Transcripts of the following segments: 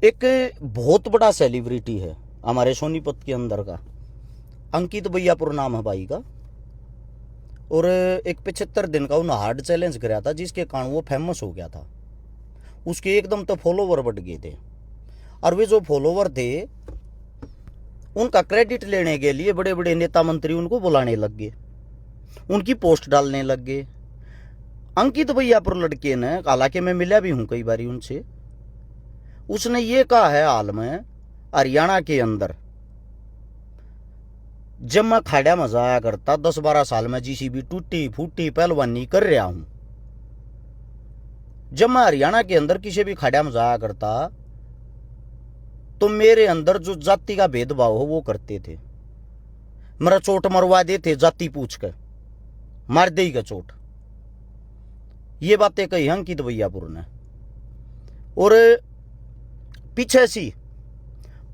एक बहुत बड़ा सेलिब्रिटी है हमारे सोनीपत के अंदर का, अंकित भैयापुर नाम है भाई का। और एक 75 दिन का उन्होंने हार्ड चैलेंज कराया था, जिसके कारण वो फेमस हो गया था। उसके एकदम तो फॉलोवर बढ़ गए थे, और वे जो फॉलोवर थे उनका क्रेडिट लेने के लिए बड़े बड़े नेता मंत्री उनको बुलाने लग गए, उनकी पोस्ट डालने लग गए। अंकित भैयापुर लड़के ने, हालांकि मैं मिला भी हूं कई बारी उनसे, उसने ये कहा है हाल में हरियाणा के अंदर जब मैं खाड़ा में जाया करता 10-12 साल में जीसीबी टूटी फूटी पहलवानी कर रहा हूं, जब मैं हरियाणा के अंदर किसी भी खाड़ा में जाया करता तो मेरे अंदर जो जाति का भेदभाव हो वो करते थे। मेरा चोट मरवा देते, जाति पूछ कर मार देगा चोट। ये बातें कही अंकित भैयापुर ने। और पीछे सी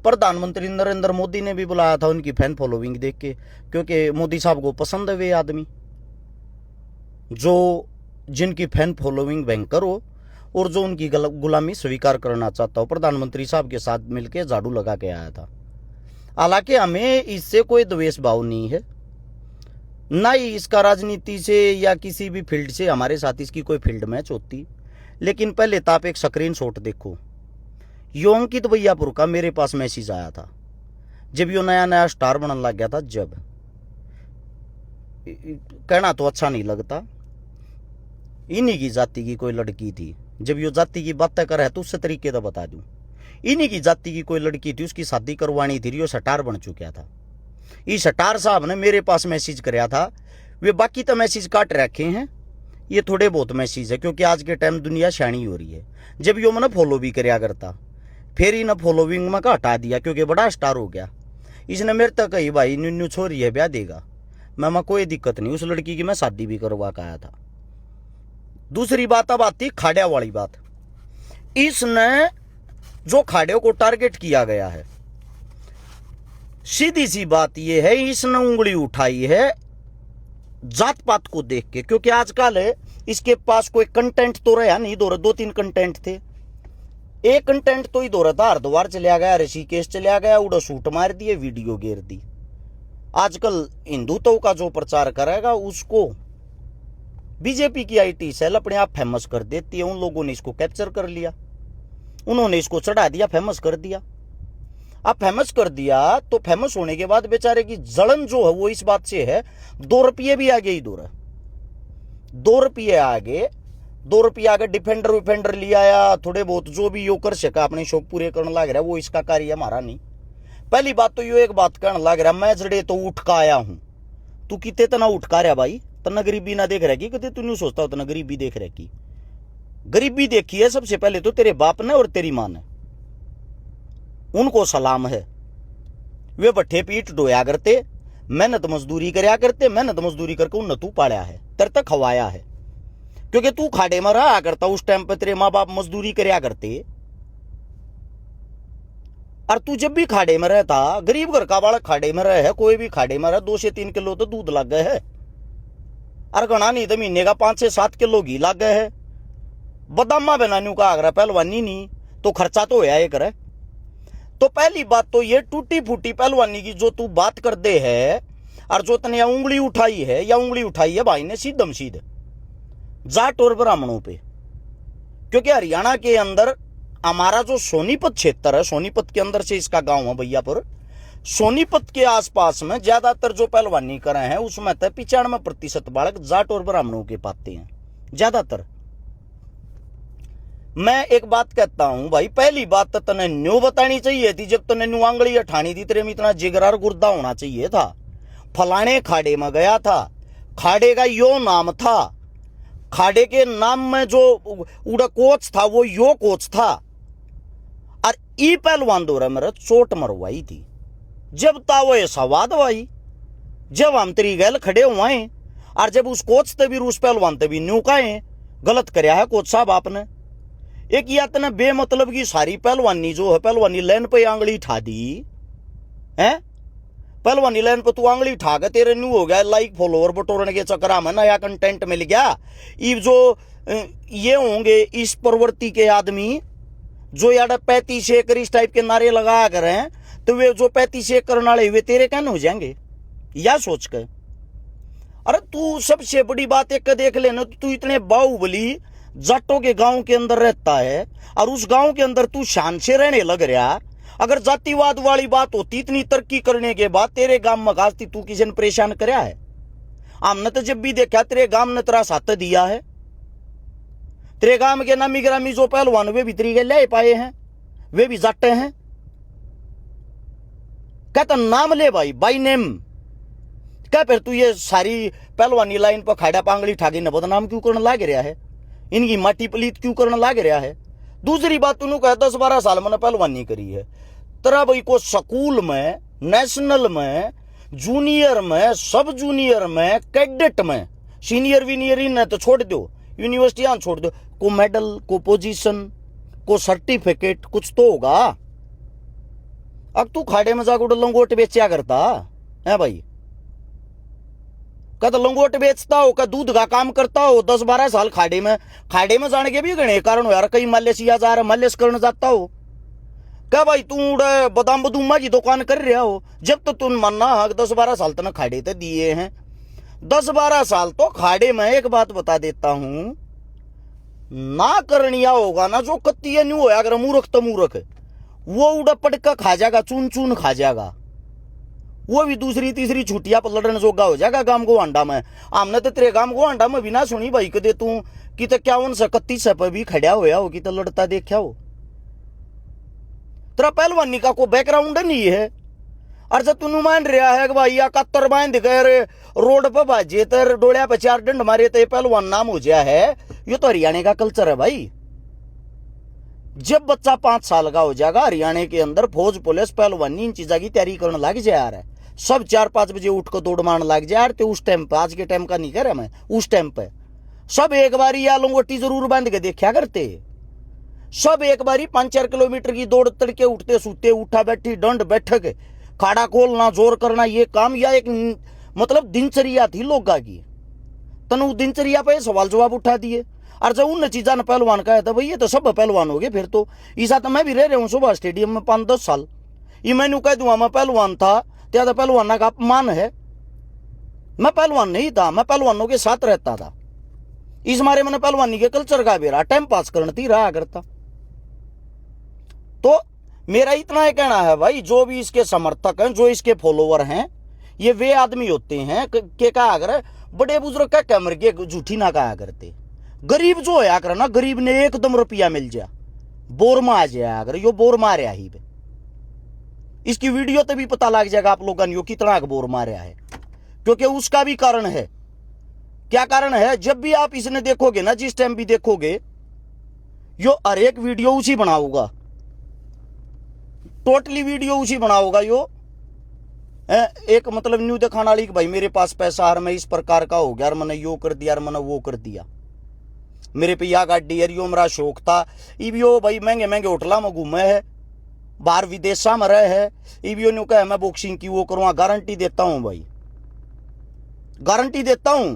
प्रधानमंत्री नरेंद्र मोदी ने भी बुलाया था उनकी फैन फॉलोइंग देख के, क्योंकि मोदी साहब को पसंद है वे आदमी जो जिनकी फैन फॉलोइंग भयंकर हो और जो उनकी गुलामी स्वीकार करना चाहता हो। प्रधानमंत्री साहब के साथ मिलकर झाड़ू लगा के आया था। हालांकि हमें इससे कोई द्वेष भाव नहीं है, ना ही इसका राजनीति से या किसी भी फील्ड से हमारे साथ इसकी कोई फील्ड मैच होती। लेकिन पहले तो आप एक स्क्रीन शॉट देखो। यो अंकित भैयापुर का मेरे पास मैसेज आया था जब यो नया नया स्टार बनने लग गया था। जब कहना तो अच्छा नहीं लगता, इन्हीं की जाति की कोई लड़की थी, जब यो जाति की बातें कर है तो उससे तरीके तो बता दूं, इन्हीं की जाति की कोई लड़की थी, उसकी शादी करवानी थी, यो स्टार बन चुका था। इस स्टार साहब ने मेरे पास मैसेज कराया था। वे बाकी तो मैसेज काट रखे हैं, ये थोड़े बहुत मैसेज है, क्योंकि आज के टाइम दुनिया शानी हो रही है। जब यो मैंने फॉलो भी कराया करता, फिर इन फॉलोइंग में का हटा दिया क्योंकि बड़ा स्टार हो गया। इसने मेरे तक कही भाई न्यू छोरी है, ब्याह देगा। मैं कोई दिक्कत नहीं, उस लड़की की मैं शादी भी करवा के आया था। दूसरी बात अब आती खाड़िया वाली बात। इसने जो खाड़ियों को टारगेट किया गया है, सीधी सी बात यह है, इसने उंगली उठाई है जात पात को देख के। क्योंकि आजकल इसके पास कोई कंटेंट तो रहा नहीं, 2-3 कंटेंट थे। एक कंटेंट तो ही दो रहा था, हरिद्वार चलिया गया, ऋषिकेश चलिया गया, उड़ा शूट मार दिए, वीडियो घेर दी। आजकल हिंदुत्व का जो प्रचार करेगा उसको बीजेपी की आईटी सेल अपने आप फेमस कर देती है। उन लोगों ने इसको कैप्चर कर लिया, उन्होंने इसको चढ़ा दिया, फेमस कर दिया। अब फेमस कर दिया तो फेमस होने के बाद बेचारे की जलन जो है वो इस बात से है, 2 रुपये भी आगे ही दूर है, 2 रुपये आगे, 2 रुपये आगे डिफेंडर विफेंडर लिया या थोड़े बहुत जो भी यो कर सका अपने शौक पूरे करने लग रहा है, वो इसका कार्य है, हमारा नहीं। पहली बात तो यो एक बात कहने लग रहा, मैं जड़े तो उठ का आया हूं, तू कितने तना उठ का रहा भाई, तना गरीबी ना देख रहा की, कभी तू नहीं सोचता उतना गरीबी देख रहा की। गरीबी देखी है सबसे पहले तो तेरे बाप ने और तेरी मां ने, उनको सलाम है। वे भट्ठे पीठ ढोया करते, मेहनत मजदूरी करया करते, मेहनत मजदूरी करके उन तू पाया है, तेरे तक खवाया है। क्योंकि तू खाड़े में रहा करता, उस टाइम पे तेरे माँ बाप मजदूरी करया करते, और तू जब भी खाड़े में रहता, गरीब घर का बालक खाड़े में रहे है, कोई भी खाड़े में रहे, 2 से 3 किलो तो दूध लग गए है, और घना नहीं तो महीने का 5 से 7 किलो घी लग गए है। बदामा बनाने का आगरा पहलवानी नहीं तो खर्चा तो होया एक करे। तो पहली बात तो ये टूटी फूटी पहलवानी की जो तू बात कर दे है, और जो तने उंगली उठाई है, या उंगली उठाई है भाई ने सीधम सीधे जाट और ब्राह्मणों पे। क्योंकि हरियाणा के अंदर हमारा जो सोनीपत क्षेत्र है, सोनीपत के अंदर से इसका गांव है भैयापुर, सोनीपत के आसपास में ज्यादातर जो पहलवानी करे हैं उसमें तो 95% बालक जाट और ब्राह्मणों के पाते हैं ज्यादातर। मैं एक बात कहता हूं भाई, पहली बात तो तने न्यू बतानी चाहिए थी, जब तने न्यू आंगली अठानी थी, तेरे में इतना जिगरार गुर्दा होना चाहिए था। फलाने खाड़े में गया था, खाड़े का यो नाम था, खाड़े के नाम में जो उड़ा कोच था वो यो कोच था, और ई पहलवान दो मेरा चोट मरवाई थी। जब ता वो सवाद भाई, जब हम तेरी गैल खड़े हुए, और जब उस कोच ते भी उस पहलवान ते भी न्यू काए गलत करया है कोच साहब आपने। एक या तने बेमतलब की सारी पहलवानी जो है, पहलवानी लाइन पे आंगली ठा दी है, पहलवानी लाइन पे तू आंगली ठा के तेरे न्यू हो गया, लाइक फॉलोवर बटोरने के चक्कर में नया कंटेंट मिल गया। ये जो ये होंगे इस प्रवृत्ति के आदमी जो यार 35 एकड़ इस टाइप के नारे लगा कर हैं, तो वे जो 35 एकड़ नाले वे तेरे कहने हो जाएंगे या सोच कर। अरे तू सबसे बड़ी बात एक देख लेना, तू इतने बाहुबली जाटों के गांव के अंदर रहता है और उस गांव के अंदर तू शान से रहने लग रहा। अगर जातिवाद वाली बात होती, इतनी तरक्की करने के बाद तेरे गांव में घासती, तू किसी ने परेशान कराया है? हमने तो जब भी देखा तेरे गांव ने तेरा साथ दिया है। तेरे गांव के नामी ग्रामी जो पहलवान वे भी तरीके ले पाए हैं, वे भी जाटे हैं। कहता नाम ले भाई, बाई नेम। क्या फिर तू ये सारी पहलवानी लाइन पर खाड़ा पांगड़ी ठागी ने बदनाम क्यों करने लाग रहा है? इनकी माटी पलीत क्यों करने लाग रहा है? दूसरी बात तूने कहा 10-12 साल मैंने पहलवानी करी है। तेरा भाई को स्कूल में, नेशनल में, जूनियर में, सब जूनियर में, कैडेट में, सीनियर वीनियर इन तो छोड़ दो, यूनिवर्सिटी छोड़ दो, को मेडल, को पोजीशन, को सर्टिफिकेट कुछ तो होगा। अब तू खाड़े में जाकर लंगोट बेचा करता है भाई? कद लंगोट बेचता हो, कद दूध का काम करता हो, 10-12 साल खाड़े में जाने के भी गणे कारण हो यार। कहीं मलेशिया जा रहा, मलेश करने जाता हो क्या भाई? तू बदाम बदूमा की दुकान कर रहा हो, जब तो तुम मानना 10-12 साल तक खाड़े तो दिए हैं। 10-12 साल तो खाड़े में, एक बात बता देता हूं, ना करनिया होगा ना जो कत्ती नहीं होया अगर मूर्ख तो मूर्ख, वो उड़ा पटका खा जाएगा, चून चून खा जाएगा। वो भी दूसरी तीसरी छुट्टियां पर लड़ने जोगा हो जाएगा गांव को अंडा में। हमने तो तेरे गांव को अंडा में बिना सुनी भाई कदे तू कि तो 51-31 पर भी खड़ा होया हो कि तो लड़ता देखा हो। तेरा पहलवानी का कोई बैकग्राउंड नहीं है। और जब तू मान रहा है कि भाई या कत्तर बांध कर रोड पर बाजे तर डोलिया पे 4 डंड मारे तो पहलवान नाम हो जाए है। ये तो हरियाणा का कल्चर है भाई। जब बच्चा 5 साल का हो जाएगा, हरियाणा के अंदर फौज पुलिस पहलवानी इन चीजा की तैयारी करने लग जाए यार। सब 4-5 बजे उठ कर दौड़ मारने लग जाए यार। तो उस टाइम पे, आज के टाइम का नहीं कह रहा मैं, उस टाइम पे सब एक बारी या लंगोटी जरूर बांध के देखा करते। सब एक बारी 5-4 किलोमीटर की दौड़ तड़के उठते सूते, उठा बैठी डंड बैठक, खाड़ा खोलना, जोर करना, ये काम या एक मतलब दिनचर्या थी लोगों की। तनु दिनचर्या पे सवाल जवाब उठा दिए। और जब उन चीजा ने पहलवान कहा था भाई ये तो सब पहलवान हो गए। फिर तो ईसा तो मैं भी रह रहा हूँ सुबह स्टेडियम में 5-10 साल। ये मैंने कह दूंगा मैं पहलवान था, तो पहलवाना का अपमान है। मैं पहलवान नहीं था, मैं पहलवानों के साथ रहता था। इस मारे मैंने पहलवानी के कल्चर का भी रहा, टाइम पास करती रहा करता। तो मेरा इतना ही कहना है भाई, जो भी इसके समर्थक हैं, जो इसके फॉलोवर हैं, ये वे आदमी होते हैं के कहा अगर बड़े बुजुर्ग का कैमरे के झूठी ना कहा करते। गरीब जो है कर ना, गरीब ने एकदम रुपया मिल जाए, बोर में आ जाए अगर यो बोर मारे ही बे। इसकी वीडियो तो भी पता लग जाएगा आप लोगों ने कितना बोर मारे है। क्योंकि उसका भी कारण है। क्या कारण है? जब भी आप इसने देखोगे ना, जिस टाइम भी देखोगे, यो हर एक वीडियो उसी बनाऊंगा, टोटली वीडियो उसी बनाऊंगा। यो एक मतलब न्यू दिखाने वाली कि भाई मेरे पास पैसा और मैं इस प्रकार का हो गया, और मैंने यो कर दिया, और मैंने वो कर दिया, मेरे पे या गाड़ी है, यो मेरा शौक था। इबियो भाई महंगे महंगे होटलों में घूमे है, बाहर विदेशा में रहे है। इबियो ने कहा मैं बॉक्सिंग की वो करूँगा, गारंटी देता हूं भाई, गारंटी देता हूं।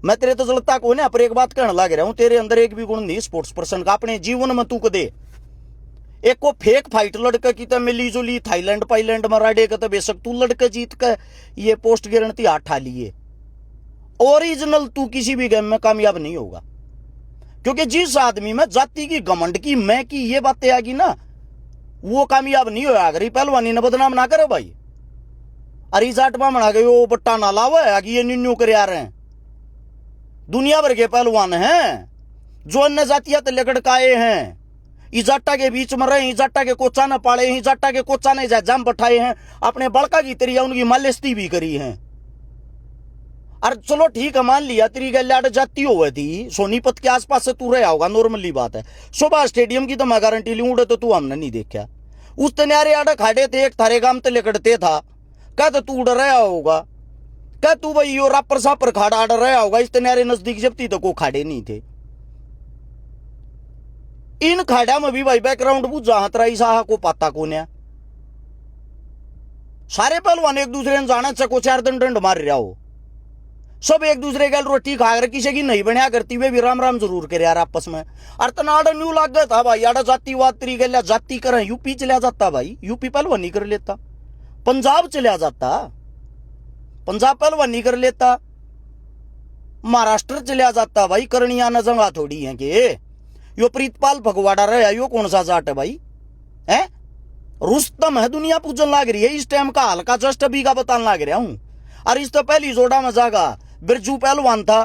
मैं तेरे तो जलता को ना, पर एक बात कहने लग रहा हूं, तेरे अंदर एक भी गुण नहीं स्पोर्ट्स पर्सन का। अपने जीवन में तू कदे एक को फेक फाइट लड़के की तो मिली जुली थाईलैंड पाईलैंड में राडे का तो बेशक तू लड़के जीत कर ये पोस्ट गारंटी हाथ ठा लिए। ओरिजिनल तू किसी भी गेम में कामयाब नहीं होगा। क्योंकि जिस आदमी में जाति की, घमंड की, मैं की ये बातें आएगी ना, वो कामयाब नहीं होगा। अगर पहलवानी ने बदनाम ना करे भाई, अरे जाटवा बना गए वो बट्टा ना लावा है कि ये निन्नू कर आ रहे हैं। दुनिया भर के पहलवान हैं जो अन्य जातियां लकड़काए हैं, इजाटा के बीच में रहे, इजाटा के कोचा न पाले, इजाटा के कोचा ने जाम बैठाए हैं, अपने बड़का की तरिया उनकी मालिस्ती भी करी है। और चलो ठीक है, मान लिया तेरी गलियाड जाती हुई थी, सोनीपत के आसपास से तू रहा होगा, नॉर्मली बात है। सुबह स्टेडियम की तो मैं गारंटी लूंगा, तो तू हमने नहीं देखा। उस तनारे आड़े खाड़े थे, एक थारे गांव ते लेकड़ते था, क्या तो तू उड़ रहा होगा, क्या तू भाई यो रापर सापर खाड़ा आड़ रहा होगा। इस तनारे नजदीक जब थी तो को खाड़े नहीं थे। इन खाड़ा में भी भाई बैकग्राउंड बुझा हतरा ईसा को पाता को ने। सारे पहलवान एक दूसरे ने जाना चको 4 दिन डंड मार रहा हो। सब एक दूसरे के रोटी खा कर किसी की नहीं बनया करती, वे भी राम राम जरूर करे यार आपस में। अरे तनाड़ा न्यू लाग गया था भाई, यार जातिवाद तरीके जाति करें, यूपी चला जाता भाई, यूपी पहलवानी कर लेता, पंजाब चला जाता, पंजाब पहलवानी कर लेता, महाराष्ट्र चला जाता भाई, करनिया न जंगा थोड़ी है कि यो प्रीतपाल फगवाड़ा रहा, यो कौन सा जाट है भाई, है रुस्तम है, दुनिया पूजन लाग रही है इस टाइम का, हल्का जस्ट अभी का बताने लाग रहा हूं। और इस तो पहली जोड़ा में जागा बिरजू पहलवान था,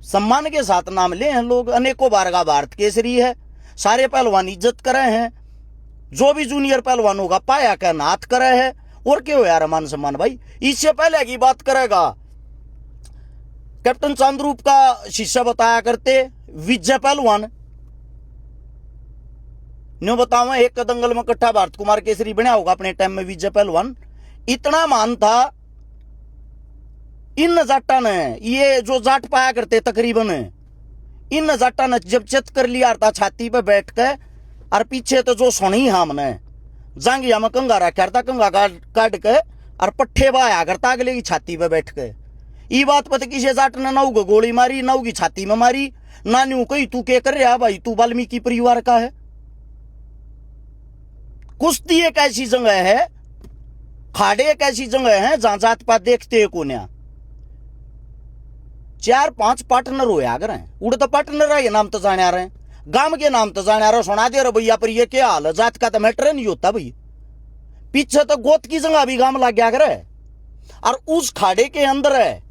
सम्मान के साथ नाम ले हैं लोग, अनेकों बार का भारत केसरी है, सारे पहलवान इज्जत करे हैं, जो भी जूनियर पहलवानों का पाया का नाथ करे है, और क्यों यार मान सम्मान भाई। इससे पहले की बात करेगा, कैप्टन चांद्रूप का शिष्य बताया करते विजय पहलवान, न्यू बताऊं एक दंगल में इकट्ठा भारत कुमार केसरी बना होगा अपने टाइम में। विजय पहलवान इतना मान था, इन जाटा ने ये जो जाट पाया करते तकरीबन, इन जाटा ने जब चित कर लिया था छाती पे बैठ के, और पीछे तो जो सुनी हमने जांगिया में कंगा रखा था, कंगा काट के और पट्ठे बाया करता अगले की छाती पे बैठ के। ये बात पता किसी जाट ने नाऊ को गोली मारी, नाऊ की छाती में मारी, नान्यू कही तू क्या कर रहा भाई, तू वाल्मीकि परिवार का है। कुश्ती एक ऐसी जगह है, खाड़े एक ऐसी जगह है जहां जात पात देखते को न्या 4-5 पार्टनर हो अगर उड़ तो पार्टनर है, नाम तो जाने आ रहे हैं, गांव के नाम तो जाने आ रहे, सुना दे रहे भैया पर ये क्या हाल है, जात का तो मैटर नहीं होता भाई। पीछे तो गोत की जगह भी गांव लग गया करे, और उस खाड़े के अंदर है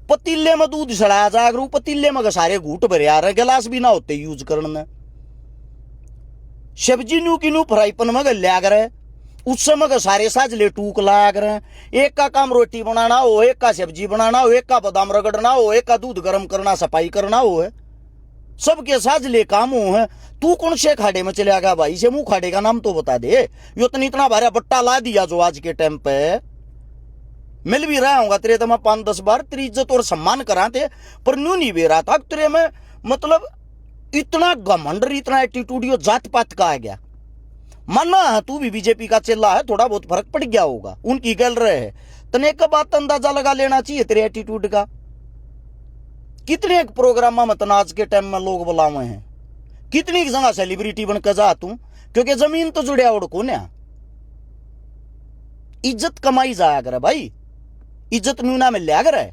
पतीले में दूध सड़ाया जा, अगर पतीले में सारे घूट भरे आ रहे, गिलास भी ना होते यूज करने, सब्जी न्यू की न्यू फ्राई पन में लिया करे, उस समय के सारे साजले टूक लाया करें, एक का काम रोटी बनाना हो, एक का सब्जी बनाना हो, एक का बादाम रगड़ना हो, एक का दूध गर्म करना सफाई करना हो, है सबके साजले काम हो है। तू कौन से खाड़े में चले गया भाई, से मुंह खाड़े का नाम तो बता दे, यो तो इतना भारी बट्टा ला दिया जो आज के टाइम पे मिल भी रहा होगा तेरे, तो मैं 5-10 बार तेरी इज्जत और सम्मान कराते, पर न्यू नहीं बे रहा था तेरे में, मतलब इतना घमंड, इतना एटीट्यूड यो जात पात का आ गया। मानना है तू भी बीजेपी का चेला है, थोड़ा बहुत फर्क पड़ गया होगा, उनकी गल रहे है, तने एक बात अंदाजा लगा लेना चाहिए तेरे एटीट्यूड का। कितने प्रोग्राम में तनाज के टाइम में लोग बुलावे हैं, कितनी जगह सेलिब्रिटी बनकर जा तू, क्योंकि जमीन तो जुड़िया उड़ को ना, इज्जत कमाई जाया करे भाई, इज्जत न्यूना में लिया करे।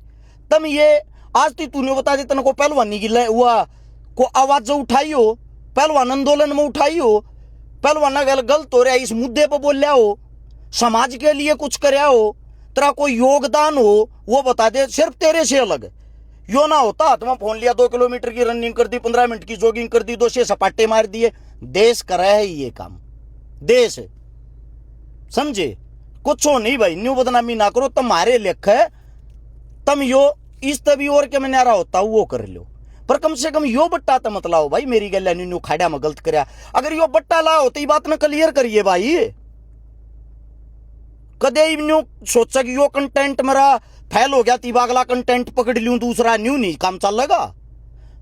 तम ये आज तूने बता दे तन को पहलवानी की हुआ को आवाज उठाई हो, पहलवान आंदोलन में उठाई हो, पहलवाना गलत हो रहा है इस मुद्दे पर बोल रहा हो, समाज के लिए कुछ करया हो, तेरा कोई योगदान हो वो बता दे, सिर्फ तेरे से अलग यो ना होता हाथ में फोन लिया, 2 किलोमीटर की रनिंग कर दी, 15 मिनट की जॉगिंग कर दी, 2 से सपाटे मार दिए। देश कर रहा है ये काम, देश समझे, कुछ हो नहीं भाई, न्यू बदनामी ना करो, तुम्हारे लेख है, तम यो इस तभी और के मैंने आ रहा होता वो कर लो, पर कम से कम यो बट्टा तो मत लाओ भाई मेरी गल न्यू खाड़ा में गलत करया। अगर यो बट्टा लाओ तो ये बात ना क्लियर करिए भाई, कदे न्यू सोचा कि यो कंटेंट मेरा फैल हो गया, तीबा अगला कंटेंट पकड़ लूं दूसरा, न्यू नहीं काम चलेगा,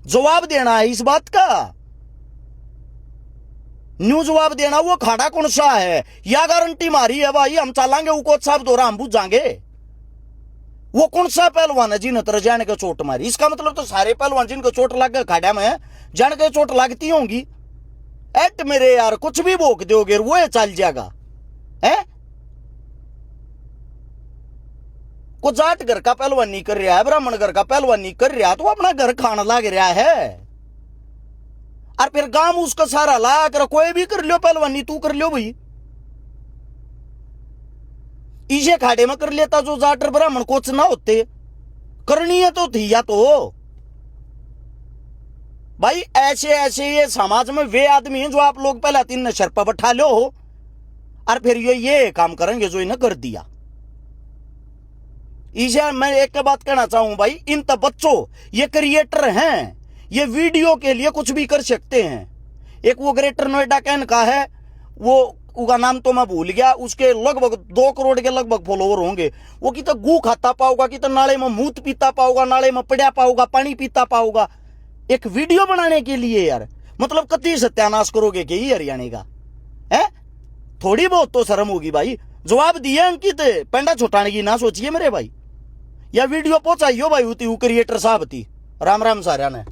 जवाब देना है इस बात का, न्यू जवाब देना। वो खाड़ा कौन सा है, या गारंटी मारी है भाई हम चलांगे उको साहब दोरा हम बुझाएंगे, वो कौन सा पहलवान है जिन्हें तरह जाने के चोट मारी, इसका मतलब तो सारे पहलवान जिनको चोट लग गए खाड़ा में जान के चोट लगती होंगी। एट मेरे यार कुछ भी भोग दोगे वो चल जाएगा है, को जाट घर का पहलवानी कर रहा है, ब्राह्मण घर का पहलवानी कर रहा है, तो अपना घर खाना लग रहा है, और फिर गांव उसका सारा ला कर कोई भी कर लो पहलवानी, तू कर लो भाई, इसे खाड़े में कर लेता जो जाटर ब्राह्मण कोच ना होते, करनी है तो थी या तो भाई। ऐसे ऐसे ये समाज में वे आदमी हैं जो आप लोग पहले 3 नशर पर बैठा लो हो, और फिर ये काम करेंगे जो इन्हें कर दिया। इसे मैं एक बात कहना चाहूं भाई, इन तब बच्चों ये क्रिएटर हैं, ये वीडियो के लिए कुछ भी कर सकते हैं। एक वो ग्रेटर नोएडा कैन का है, वो उसका नाम तो मैं भूल गया, उसके लगभग 2 करोड़ के लगभग फॉलोवर होंगे। वो कि तो गू खाता पाओगा, कि तो नाले में मूत पीता पाओगा, नाले में पड़ा पाओगा, पानी पीता पाओगा, एक वीडियो बनाने के लिए यार, मतलब कति सत्यानाश करोगे कि हरियाणा का है, थोड़ी बहुत तो शर्म होगी भाई। जवाब दिया अंकित, पेंडा छुटाने की ना सोचिए मेरे भाई, या वीडियो पहुंचाइयो भाई उती क्रिएटर साहब थी। राम राम सारा ने।